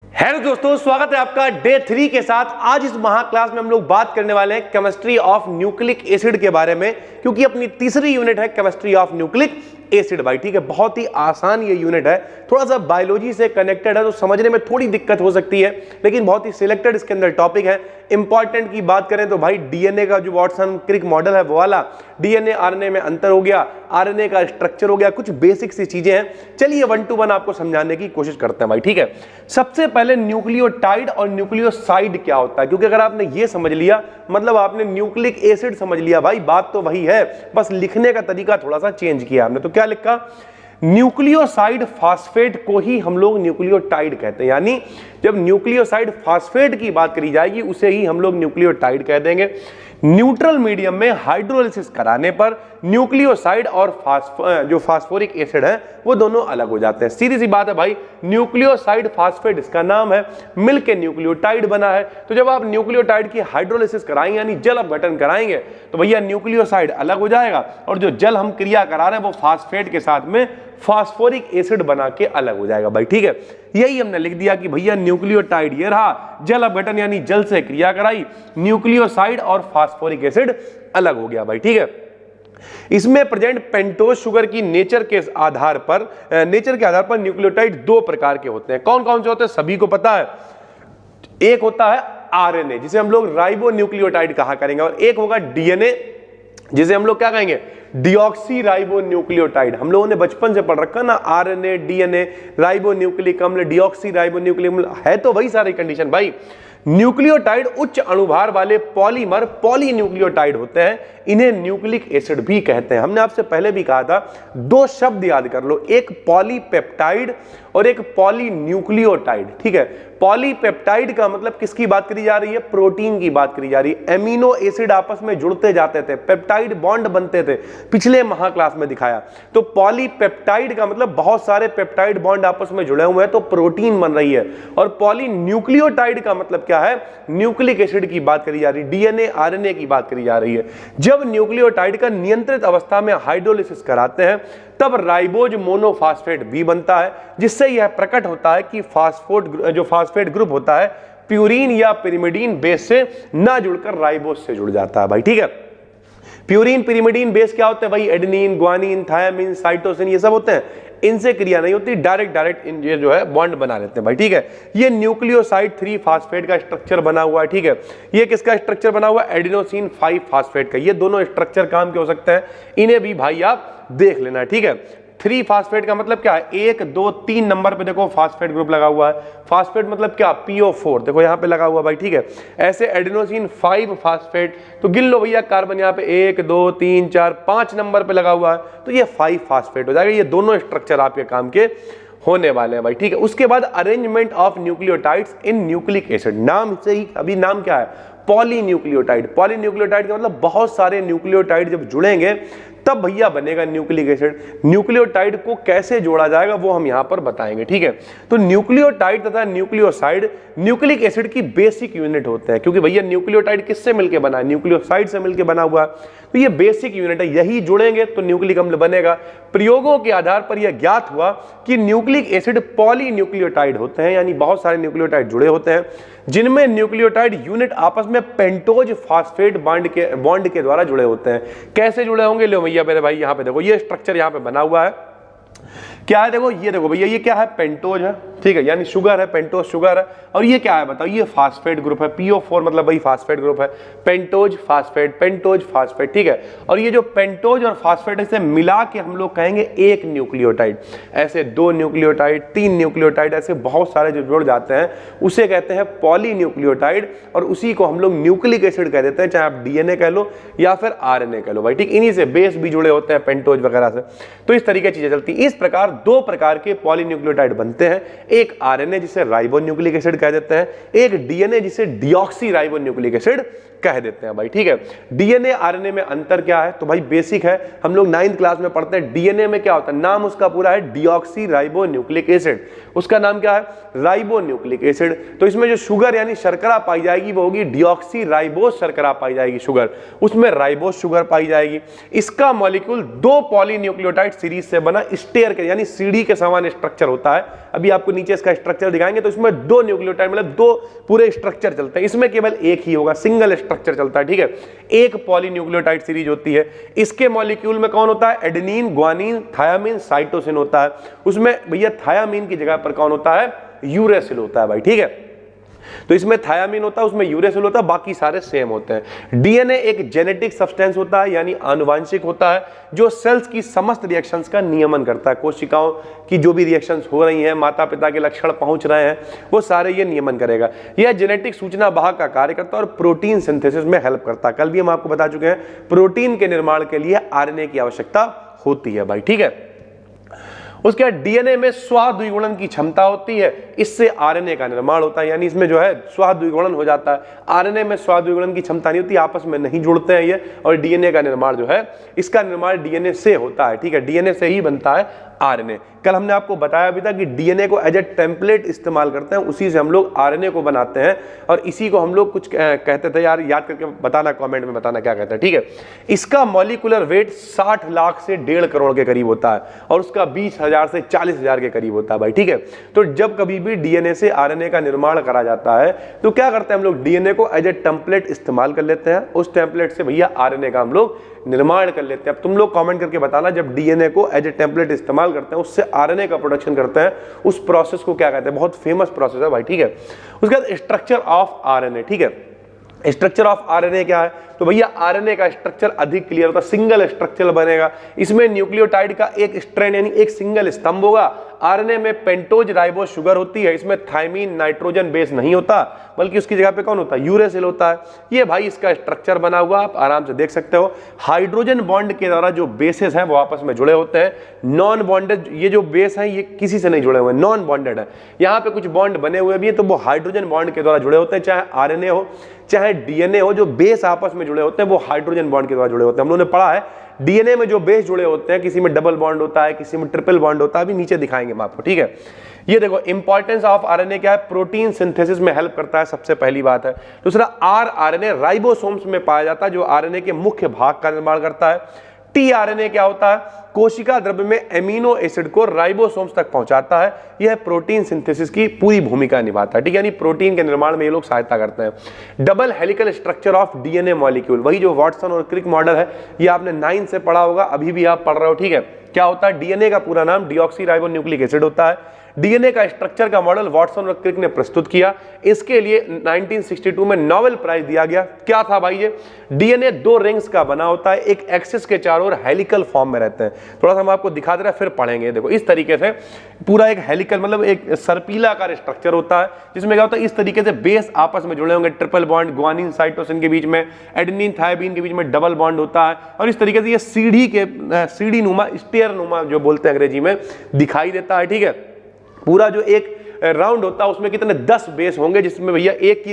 Hello दोस्तों, स्वागत है आपका डे 3 के साथ। आज इस महा क्लास में हम लोग बात करने वाले हैं केमिस्ट्री ऑफ न्यूक्लिक एसिड के बारे में, क्योंकि अपनी तीसरी यूनिट है केमिस्ट्री ऑफ न्यूक्लिक एसिड। भाई ठीक है, बहुत ही आसान ये यूनिट है, थोड़ा सा बायोलॉजी से कनेक्टेड है तो समझने में थोड़ी दिक्कत हो सकती है, लेकिन बहुत ही सिलेक्टेड इसके अंदर टॉपिक है। इंपॉर्टेंट की बात करें तो भाई डीएनए का जो वाटसन क्रिक मॉडल है वो वाला, डीएनए आरएनए में अंतर हो गया, आरएनए का स्ट्रक्चर हो गया, कुछ बेसिक सी चीजें हैं। चलिए 1 to 1 आपको समझाने की कोशिश करते हैं भाई। ठीक है, सबसे पहले न्यूक्लियोटाइड और न्यूक्लियोसाइड क्या होता है, क्योंकि अगर आपने ये समझ लिया मतलब आपने न्यूक्लिक एसिड समझ लिया। भाई बात तो वही है, बस लिखने का तरीका थोड़ा सा चेंज किया हमने। तो क्या लिखा, न्यूक्लियोसाइड फास्फेट को ही हम लोग न्यूक्लियोटाइड कहते हैं, यानी जब न्यूक्लियोसाइड फास्फेट की बात करी जाएगी उसे ही हम लोग न्यूक्लियोटाइड कह देंगे। न्यूट्रल मीडियम में हाइड्रोलिसिस कराने पर न्यूक्लियोसाइड और जो फास्फोरिक एसिड है वो दोनों अलग हो जाते हैं। सीधी सी बात है भाई, न्यूक्लियोसाइड फास्फेट इसका नाम है, मिलके न्यूक्लियोटाइड बना है। तो जब आप न्यूक्लियोटाइड की हाइड्रोलिसिस कराएंगे यानी जल अपघटन कराएंगे तो भैया न्यूक्लियोसाइड अलग हो जाएगा, और जो जल हम क्रिया करा रहे हैं वो फास्फेट के साथ में फास्फोरिक एसिड बना के अलग हो जाएगा। भाई ठीक है, यही हमने लिख दिया कि भैया न्यूक्लियोटाइड ये रहा, जल अपघटन यानी जल से क्रिया कराई, न्यूक्लियोसाइड और फास्फोरिक एसिड अलग हो गया। भाई ठीक है, इसमें प्रेजेंट पेंटोज शुगर की नेचर के आधार पर न्यूक्लियोटाइड दो प्रकार के होते हैं। कौन कौन से होते हैं सभी को पता है। एक होता है आरएनए जिसे हम लोग राइबो न्यूक्लियोटाइड कहा करेंगे, और एक होगा डीएनए जिसे हम लोग क्या कहेंगे, डिऑक्सी राइबो न्यूक्लियोटाइड। हम लोगों ने बचपन से पढ़ रखा ना, आरएनए, डीएनए, राइबो न्यूक्लिक अम्ल, डिऑक्सी राइबो न्यूक्लिक अम्ल, है तो वही सारी कंडीशन। भाई न्यूक्लियोटाइड उच्च अणुभार वाले पॉलीमर पॉलीन्यूक्लियोटाइड होते हैं, इन्हें न्यूक्लिक एसिड भी कहते हैं। हमने आपसे पहले भी कहा था, दो शब्द याद कर लो, एक पॉलीपेप्टाइड और एक पॉलीन्यूक्लियोटाइड। ठीक है, पॉलीपेप्टाइड का मतलब किसकी बात करी जा रही है, प्रोटीन की बात करी जा रही है। एमिनो एसिड आपस में जुड़ते जाते थे, पेप्टाइड बॉन्ड बनते थे, पिछले महा क्लास में दिखाया। तो पॉलीपेप्टाइड का मतलब बहुत सारे पेप्टाइड बॉन्ड आपस में जुड़े हुए हैं तो प्रोटीन बन रही है। और पॉलीन्यूक्लियोटाइड का मतलब क्या है, न्यूक्लिक एसिड की बात करी जा रही है, डीएनए आरएनए की बात करी जा रही है। जब न्यूक्लियोटाइड का नियंत्रित अवस्था में हाइड्रोलिसिस कराते हैं तब राइबोज मोनोफास्फेट भी बनता है, जिससे यह प्रकट होता है कि फास्फेट ग्रुप होता है प्यूरीन या पिरिमिडीन बेस से ना जुड़कर राइबोज से जुड़ जाता है। भाई ठीक है, प्यूरीन पिरिमिडीन बेस क्या होते हैं भाई, एडेनिन, ग्वानिन, थायामिन, साइटोसिन, ये सब होते हैं। इनसे क्रिया नहीं होती, डायरेक्ट ये जो है बॉन्ड बना लेते हैं। भाई ठीक है, ये न्यूक्लियोसाइड 3 फास्फेट का स्ट्रक्चर बना हुआ है। ठीक है, ये किसका स्ट्रक्चर बना हुआ है, एडिनोसिन 5 फास्फेट का। ये दोनों स्ट्रक्चर काम के हो सकते हैं, इन्हें भी भाई आप देख लेना। ठीक है, 3 फास्फेट का मतलब क्या है, 1 2 3 नंबर पे देखो फास्फेट ग्रुप लगा हुआ है। फास्फेट मतलब क्या, PO4 देखो यहाँ पे लगा हुआ। भाई ठीक है, ऐसे एडिनोसिन 5 फास्फेट, तो गिन लो भैया कार्बन यहाँ पे 1 2 3 4 5 नंबर पे लगा हुआ है, तो ये 5 फास्फेट हो जाएगा। ये दोनों स्ट्रक्चर आपके काम के होने वाले हैं। भाई ठीक है, उसके बाद arrangement of nucleotides in nucleic acid, नाम से ही अभी नाम क्या है, पॉलीन्यूक्लियोटाइड। पॉलीन्यूक्लियोटाइड का मतलब बहुत सारे न्यूक्लियोटाइड जब जुड़ेंगे तब भैया बनेगा न्यूक्लिक एसिड। न्यूक्लियोटाइड को कैसे जोड़ा जाएगा वो हम यहां पर बताएंगे। ठीक है, तो न्यूक्लियोटाइड तथा न्यूक्लियोसाइड न्यूक्लिक एसिड की बेसिक यूनिट होते हैं, क्योंकि भैया न्यूक्लियोटाइड किससे मिलकर बना है, न्यूक्लियोसाइड से मिलकर बना हुआ है, तो ये बेसिक यूनिट है, यही जुड़ेंगे तो न्यूक्लिक अम्ल बनेगा। प्रयोगों के आधार पर यह ज्ञात हुआ कि न्यूक्लिक एसिड पॉलीन्यूक्लियोटाइड होते हैं, यानी बहुत सारे न्यूक्लियोटाइड जुड़े होते हैं, जिनमें न्यूक्लियोटाइड यूनिट आपस में पेंटोज फास्फेट बॉन्ड के द्वारा जुड़े होते हैं। कैसे जुड़े होंगे, लो भैया मेरे भाई यहाँ पे देखो, ये स्ट्रक्चर यहाँ पे बना हुआ है, क्या है देखो, ये देखो भैया, ये क्या है, पेंटोज है। ठीक है, यानी शुगर है, पेंटोज शुगर है, और ये क्या है बताओ, ये फास्फेट ग्रुप है, PO4 मतलब भाई फास्फेट ग्रुप है, पेंटोज फास्फेट। ठीक है, और ये जो पेंटोज और फास्फेट से मिला के हम लोग कहेंगे एक न्यूक्लियोटाइड। ऐसे 2 न्यूक्लियोटाइड, 3 न्यूक्लियोटाइड, ऐसे बहुत सारे जो जुड़ जाते हैं उसे कहते हैं पॉलीन्यूक्लियोटाइड, और उसी को हम लोग न्यूक्लिक एसिड कह देते हैं, चाहे आप डीएनए कह लो या फिर आरएनए कह लो। भाई ठीक, इन्हीं से बेस भी जुड़े होते हैं पेंटोज वगैरह से। तो इस तरीके चीजें चलती हैं। इस प्रकार 2 प्रकार के पॉलीन्यूक्लियोटाइड बनते हैं, एक आरएनए जिसे राइबोन्यूक्लिक एसिड कह देते हैं, एक डीएनए जिसे डिऑक्सी राइबोन्यूक्लिक एसिड कह देते हैं। भाई ठीक है, डीएनए आरएनए में अंतर क्या है, तो भाई बेसिक है, हम लोग 9th क्लास में पढ़ते हैं। डीएनए में क्या होता है, नाम उसका पूरा है डिऑक्सी राइबोन्यूक्लिक एसिड, उसका नाम क्या है, राइबोन्यूक्लिक एसिड। तो इसमें जो शुगर यानी शर्करा पाई जाएगी वो होगी डिऑक्सी राइबोज शर्करा पाई जाएगी शुगर, उसमें राइबोज शुगर पाई जाएगी। इसका मॉलिक्यूल 2 पॉलीन्यूक्लियोटाइड सीरीज से बना स्टेयर के यानी सीढ़ी के समान स्ट्रक्चर होता है। अभी आपको नीचे इसका स्ट्रक्चर दिखाएंगे तो इसमें 2 न्यूक्लियोटाइड मतलब 2 पूरे स्ट्रक्चर चलते हैं, इसमें केवल एक ही होगा, सिंगल स्ट्रक्चर चलता है, ठीक है। एक पॉलीन्यूक्लियोटाइड सीरीज होती है। इसके मॉलिक्यूल में कौन होता है? एडेनिन, ग्वानिन, थायामीन, साइटोसिन होता है। उसमें भैया थायामीन की जगह पर कौन होता है? यूरेसिल होता है भाई, ठीक है। तो इसमें थायामीन होता है, उसमें यूरेसिल होता है, बाकी सारे सेम होते हैं। डीएनए एक जेनेटिक सब्सटेंस होता है, यानी आनुवांशिक होता है, जो सेल्स की समस्त रिएक्शंस का नियमन करता है। कोशिकाओं की जो भी रिएक्शंस हो रही हैं, माता पिता के लक्षण पहुंच रहे हैं, वो सारे ये नियमन करेगा। यह जेनेटिक सूचना वाहक का कार्य करता है और प्रोटीन सिंथेसिस में हेल्प करता है। कल भी हम आपको बता चुके हैं, प्रोटीन के निर्माण के लिए आरएनए की आवश्यकता होती है भाई, ठीक है। उसके बाद डीएनए में स्वाद्विगुणन की क्षमता होती है, इससे आरएनए का निर्माण होता है, यानी इसमें जो है स्वाद्विगुणन हो जाता है। आरएनए में स्वाद्विगुणन की क्षमता नहीं होती, आपस में नहीं जुड़ते हैं ये, और डीएनए का निर्माण जो है, इसका निर्माण डीएनए से होता है, ठीक है। डीएनए से ही बनता है आरएनए। कल हमने आपको बताया भी था कि डीएनए को एज ए टेम्पलेट इस्तेमाल करते हैं, उसी से हम लोग आरएनए को बनाते हैं, और इसी को हम लोग कुछ कहते थे, यार याद करके बताना, कमेंट में बताना क्या कहते हैं, ठीक है। इसका मॉलिक्यूलर वेट 60 लाख से 1.5 करोड़ के करीब होता है, और उसका 20,000 से 40,000 के करीब होता है भाई, ठीक है। तो जब कभी भी डीएनए से आरएनए का निर्माण करा जाता है तो क्या करते हैं हम लोग? डीएनए को एज ए टेम्पलेट इस्तेमाल कर लेते हैं, उस टेम्पलेट से भैया आरएनए का हम लोग निर्माण कर लेते हैं। अब तुम लोग कमेंट करके बताना, जब डीएनए को एज ए टेम्पलेट इस्तेमाल करते हैं, उससे आरएनए का प्रोडक्शन करते हैं, उस प्रोसेस को क्या कहते हैं? बहुत फेमस प्रोसेस है भाई, ठीक है। उसके बाद स्ट्रक्चर ऑफ आरएनए, ठीक है। स्ट्रक्चर ऑफ आरएनए क्या है? तो भैया आरएनए का स्ट्रक्चर अधिक क्लियर होता है, सिंगल स्ट्रक्चर बनेगा। इसमें न्यूक्लियोटाइड का एक स्ट्रैंड यानी एक सिंगल स्तंभ होगा। आरएनए में पेंटोज राइबोज शुगर होती है, इसमें थायमीन नाइट्रोजन बेस नहीं होता, बल्कि उसकी जगह पे कौन होता है? यूरेसिल होता है। ये भाई इसका स्ट्रक्चर बना हुआ, आप आराम से देख सकते हो। हाइड्रोजन बॉन्ड के द्वारा जो बेसेस हैं वो आपस में जुड़े होते हैं। नॉन बॉन्डेड ये जो बेस हैं ये किसी से नहीं जुड़े हुए, नॉन बॉन्डेड है। यहाँ पे कुछ बॉन्ड बने हुए भी हैं, तो वो हाइड्रोजन बॉन्ड के द्वारा जुड़े होते हैं। चाहे आरएनए हो चाहे डीएनए हो, जो बेस आपस में जुड़े होते हैं वो हाइड्रोजन बॉन्ड के द्वारा जुड़े होते हैं। हम लोगों ने पढ़ा है डीएनए में जो बेस जुड़े होते हैं, किसी में डबल बॉन्ड होता है, किसी में ट्रिपल बॉन्ड होता है, अभी नीचे दिखाएंगे हम आपको, ठीक है। ये देखो इंपॉर्टेंस ऑफ आरएनए क्या है? प्रोटीन सिंथेसिस में हेल्प करता है, सबसे पहली बात है। दूसरा, आरएनए राइबोसोम्स में पाया जाता है, जो आरएनए के मुख्य भाग का निर्माण करता है। टीआरएनए क्या होता है? कोशिका द्रव्य में एमिनो एसिड को राइबोसोम्स तक पहुंचाता है। यह प्रोटीन सिंथेसिस की पूरी भूमिका निभाता है, ठीक है, यानी प्रोटीन के निर्माण में ये लोग सहायता करते हैं। Double helical structure of DNA molecule, वही जो वाटसन और क्रिक मॉडल है, ये आपने 9 से पढ़ा होगा, अभी भी आप पढ़ रहे हो, ठीक है। क्या होता है? डीएनए का पूरा नाम डीऑक्सीराइबोन्यूक्लिक एसिड होता है। डीएनए का स्ट्रक्चर का मॉडल वाटसन और क्रिक ने प्रस्तुत किया। इसके लिए 1962 में नोबेल प्राइज दिया गया। क्या था भाई ये? डीएनए 2 रिंग्स का बना होता है, एक एक्सिस के चारों ओर हेलिकल फॉर्म में रहते हैं। थोड़ा सा हम आपको दिखा दे रहे हैं, फिर पढ़ेंगे। देखो इस तरीके से पूरा एक हेलिकल मतलब एक सर्पीलाकार स्ट्रक्चर होता है, जिसमें क्या होता है? इस तरीके से बेस आपस में जुड़े होंगे, ट्रिपल बॉन्ड, ग्वानिन साइटोसिन के बीच में, एडेनिन थायमीन के बीच में डबल बॉन्ड होता है, और इस तरीके से ये सीढ़ी नुमा, स्टेयर नुमा जो बोलते हैं अंग्रेजी में, दिखाई देता है, ठीक है। पूरा जो एक राउंड होता है उसमें कितने 10 बेस होंगे, जिसमें भैया एक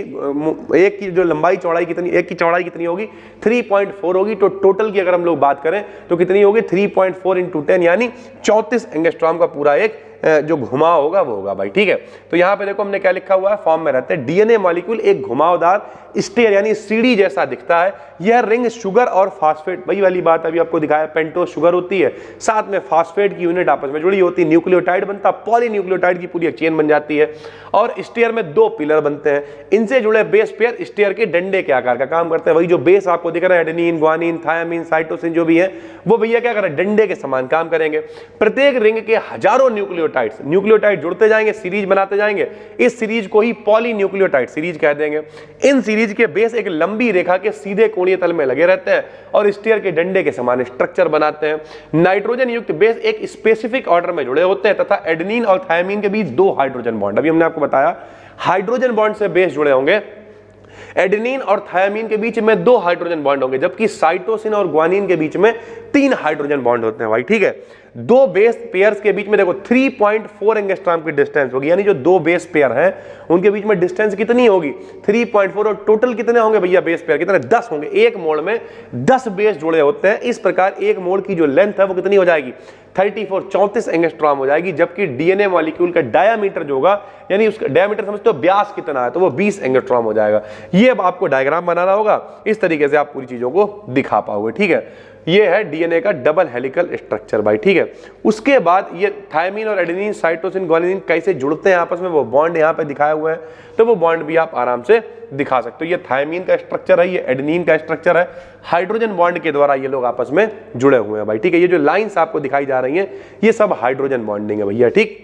की जो लंबाई चौड़ाई कितनी, एक की चौड़ाई कितनी होगी? 3.4 होगी। तो टोटल की अगर हम लोग बात करें तो कितनी होगी? 3.4 × 10 यानी 34 एंगस्ट्रॉम का पूरा एक जो घुमाव होगा वो होगा भाई, ठीक है। तो यहाँ पे देखो हमने क्या लिखा हुआ है, फॉर्म में रहते हैं। डीएनए मॉलिक्यूल एक घुमावदार स्टेयर यानी सीढ़ी जैसा दिखता है। यह रिंग शुगर और फास्फेट, वही वाली बात अभी आपको दिखाया, पेंटोज शुगर होती है, साथ में फास्फेट की यूनिट आपस में जुड़ी होती है, न्यूक्लियोटाइड बनता, पॉलीन्यूक्लियोटाइड की पूरी एक चेन बन जाती है, और स्टेयर में 2 पिलर बनते हैं। इनसे जुड़े बेस पेयर स्टेयर के डंडे के आकार का काम करते हैं। वही जो बेस आपको दिख रहा है, एडेनिन, ग्वानिन, थायमीन, साइटोसिन जो भी है, वो भैया क्या कर रहे हैं? डंडे के समान काम करेंगे। प्रत्येक रिंग के हजारों न्यूक्लियोटाइड जुड़ते जाएंगे, सीरीज बनाते जाएंगे। इस सीरीज को ही पॉलीन्यूक्लियोटाइड सीरीज कह देंगे। इन सीरीज के बेस एक लंबी रेखा के सीधे कोणीय तल में लगे रहते हैं और स्टेयर के डंडे के समान स्ट्रक्चर बनाते हैं। नाइट्रोजन युक्त बेस एक स्पेसिफिक ऑर्डर में जुड़े होते हैं तथा एडेनिन और थायमीन के बीच 2 हाइड्रोजन बॉन्ड, अभी हमने आपको बताया हाइड्रोजन बॉन्ड से बेस जुड़े होंगे। एडेनिन और थायमीन के बीच में 2 हाइड्रोजन बॉन्ड होंगे, जबकि साइटोसिन और ग्वानिन के बीच में 3 हाइड्रोजन बॉन्ड होते हैं भाई, ठीक है। 2 बेस पेयर्स के बीच में देखो 3.4 एंगस्ट्रॉम की डिस्टेंस होगी, यानी जो 2 बेस पेयर हैं उनके बीच में डिस्टेंस कितनी होगी? 3.4। और टोटल कितने होंगे भैया बेस पेयर? कितने? 10 होंगे। एक मोड़ में 10 बेस जुड़े होते हैं। इस प्रकार एक मोड़ की जो लेंथ है वो कितनी हो जाएगी? 34 एंगस्ट्रॉम हो जाएगी। जबकि डीएनए मॉलिक्यूल का डायामीटर जो होगा, यानी उसका डायामीटर समझते हो व्यास कितना है, तो वो 20 एंगस्ट्रॉम हो जाएगा। ये अब आपको डायग्राम बनाना होगा, इस तरीके से आप पूरी चीजों को दिखा पाओगे, ठीक है। ये है डीएनए का डबल हेलिकल स्ट्रक्चर भाई, ठीक है। उसके बाद ये थायमीन और एडेनिन, साइटोसिन, ग्वानिन कैसे जुड़ते हैं आपस में, वो बॉन्ड यहाँ पे दिखाए हुए हैं, तो वो बॉन्ड भी आप आराम से दिखा सकते हो। ये थायमीन का स्ट्रक्चर है, ये एडेनिन का स्ट्रक्चर है, हाइड्रोजन बॉन्ड के द्वारा ये लोग आपस में जुड़े हुए हैं भाई, ठीक है। ये जो लाइंस आपको दिखाई जा रही हैं ये सब हाइड्रोजन बॉन्डिंग है भैया, ठीक।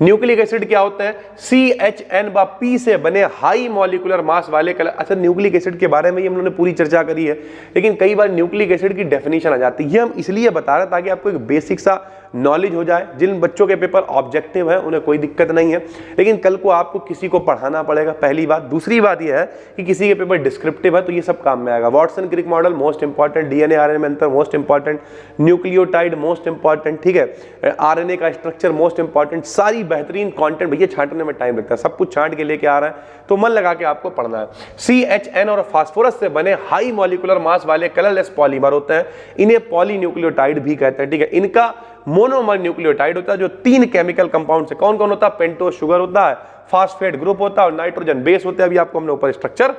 न्यूक्लिक एसिड क्या होता है, CHN व P से बने हाई मॉलिक्यूलर मास वाले कलर। अच्छा, न्यूक्लिक एसिड के बारे में ही हम लोगों ने पूरी चर्चा करी है, लेकिन कई बार न्यूक्लिक एसिड की डेफिनेशन आ जाती है। हम इसलिए बता रहे हैं ताकि आपको एक बेसिक सा नॉलेज हो जाए। जिन बच्चों के पेपर ऑब्जेक्टिव है उन्हें कोई दिक्कत नहीं है, लेकिन कल को आपको किसी को पढ़ाना पड़ेगा, पहली बात। दूसरी बात यह है कि किसी के पेपर डिस्क्रिप्टिव है तो ये सब काम में आएगा। Watson Crick model most important, DNA RNA में अंतर most important, nucleotide most important, ठीक है, आरएनए का स्ट्रक्चर मोस्ट इंपॉर्टेंट, सारी बेहतरीन कंटेंट। भैया छांटने में टाइम लगता है, सब कुछ छांट के लेके आ रहा है तो मन लगा के आपको पढ़ना है। CHN और फास्फोरस से बने हाई मॉलिक्यूलर मास वाले कलरलेस पॉलीमर होते हैं, इन्हें पॉलीन्यूक्लियोटाइड भी कहते हैं, ठीक है। इनका मोनोमर न्यूक्लियोटाइड होता है जो 3 केमिकल कंपाउंड से, कौन कौन होता है, पेंटोस शुगर होता है, फास्फेट ग्रुप होता है और नाइट्रोजन बेस होता है। अभी आपको हमने ऊपर स्ट्रक्चर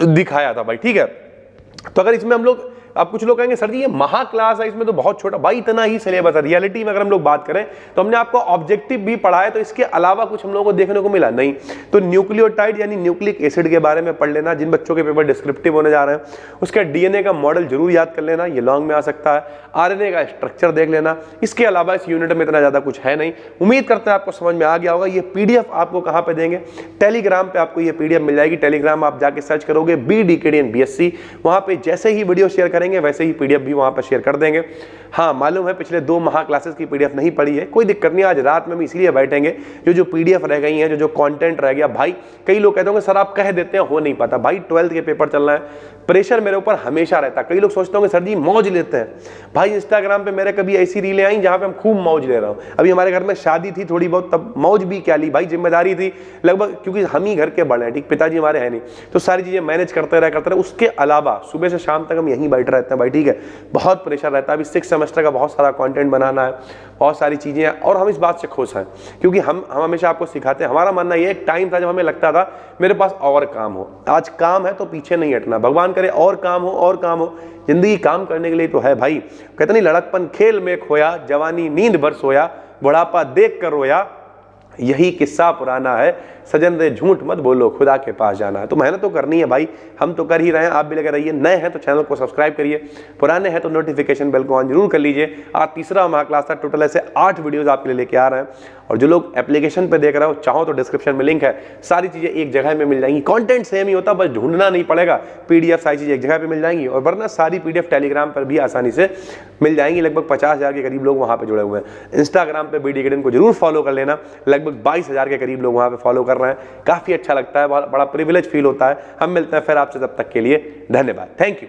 दिखाया था भाई, ठीक है। तो अगर इसमें हम लोग, अब कुछ लोग कहेंगे सर जी ये महा क्लास है, इसमें तो बहुत छोटा, भाई इतना ही सिलेबस है। रियलिटी में अगर हम लोग बात करें तो हमने आपको ऑब्जेक्टिव भी पढ़ाया, तो इसके अलावा कुछ हम लोगों को देखने को मिला नहीं। तो न्यूक्लियोटाइड यानी न्यूक्लिक एसिड के बारे में पढ़ लेना, जिन बच्चों के पेपर डिस्क्रिप्टिव होने जा रहे हैं। उसका डीएनए का मॉडल जरूर याद कर लेना, ये लॉन्ग में आ सकता है। आरएनए का स्ट्रक्चर देख लेना। इसके अलावा इस यूनिट में इतना ज्यादा कुछ है नहीं। उम्मीद करते हैं आपको समझ में आ गया होगा। ये पीडीएफ आपको कहां पे देंगे, टेलीग्राम पे आपको ये पीडीएफ मिल जाएगी। टेलीग्राम आप जाके सर्च करोगे BDKDN BSc, वहां पे जैसे ही वीडियो शेयर करेंगे वैसे ही पीडीएफ भी वहां पर शेयर कर देंगे। हाँ, मालूम है पिछले 2 महा क्लासेस की पीडीएफ नहीं पड़ी है, कोई दिक्कत नहीं। आज रात में भी इसलिए बैठेंगे, जो पीडीएफ रह गई है, जो कंटेंट रह गया भाई। कई लोग कहते होंगे सर आप कह देते हैं, हो नहीं पाता भाई। 12th के पेपर चल रहा है, प्रेशर मेरे ऊपर हमेशा रहता है। कई लोग सोचते होंगे सर जी मौज लेते हैं भाई। इंस्टाग्राम पे मेरे कभी ऐसी रीलें आई जहां पे हम खूब मौज ले रहा हूं। अभी हमारे घर में शादी थी थोड़ी बहुत, तब मौज भी क्या ली भाई, जिम्मेदारी थी लगभग, क्योंकि हम ही घर के बड़े हैं, ठीक, पिताजी हमारे हैं नहीं, तो सारी चीजें मैनेज करते रहे। उसके अलावा सुबह से शाम तक हम यहीं बैठे रहते हैं भाई, ठीक है। बहुत प्रेशर रहता है। अभी 6 सेमेस्टर का बहुत सारा कंटेंट बनाना है, बहुत सारी चीजें हैं, और हम इस बात से खुश हैं क्योंकि हम हमेशा आपको सिखाते हैं। हमारा मानना ये, एक टाइम था जब हमें लगता था मेरे पास और काम हो। आज काम है तो पीछे नहीं हटना, भगवान करे और काम हो और काम हो। जिंदगी काम करने के लिए तो है भाई। कहते नहीं, लड़कपन खेल में खोया, जवानी नींद भर सोया, बुढ़ापा देख कर रोया, यही किस्सा पुराना है, सजन रे झूठ मत बोलो, खुदा के पास जाना है। तो मेहनत तो करनी है भाई, हम तो कर ही रहे हैं, आप भी लगे रहिए। नए हैं तो चैनल को सब्सक्राइब करिए, पुराने हैं तो नोटिफिकेशन बेल को ऑन जरूर कर लीजिए। आज तीसरा महा क्लास था, टोटल ऐसे 8 वीडियोस आपके लिए लेके आ रहे हैं। और जो लोग एप्लीकेशन पे देख रहे हो, चाहो तो डिस्क्रिप्शन में लिंक है, सारी चीजें एक जगह में मिल जाएंगी। कंटेंट सेम ही होता, बस ढूंढना नहीं पड़ेगा। पीडीएफ सारी चीजें एक जगह पे मिल जाएंगी, और वरना सारी पीडीएफ टेलीग्राम पर भी आसानी से मिल जाएंगी। लगभग 50,000 के करीब लोग वहां पे जुड़े हुए हैं। इंस्टाग्राम पे BDKDN को जरूर फॉलो कर लेना, लगभग 22,000 के करीब लोग वहां पे फॉलो कर रहे हैं। काफी अच्छा लगता है, बहुत बड़ा प्रिविलेज फील होता है। हम मिलते हैं फिर आपसे, तब तक के लिए धन्यवाद, थैंक यू।